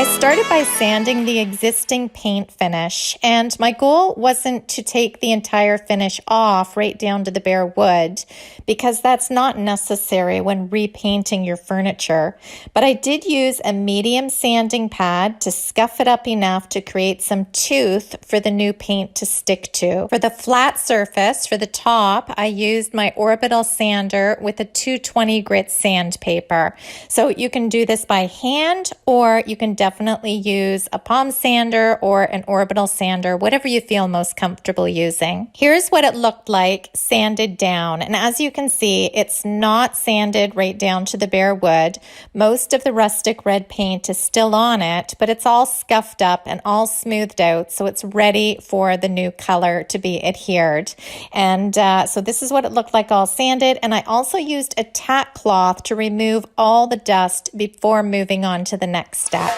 I started by sanding the existing paint finish, and my goal wasn't to take the entire finish off right down to the bare wood, because that's not necessary when repainting your furniture. But I did use a medium sanding pad to scuff it up enough to create some tooth for the new paint to stick to. For the flat surface, for the top, I used my orbital sander with a 220 grit sandpaper. So you can do this by hand, or you can definitely use a palm sander or an orbital sander, whatever you feel most comfortable using. Here's what it looked like sanded down. And as you can see, it's not sanded right down to the bare wood. Most of the rustic red paint is still on it, but it's all scuffed up and all smoothed out, so it's ready for the new color to be adhered. And so this is what it looked like all sanded. And I also used a tack cloth to remove all the dust before moving on to the next step.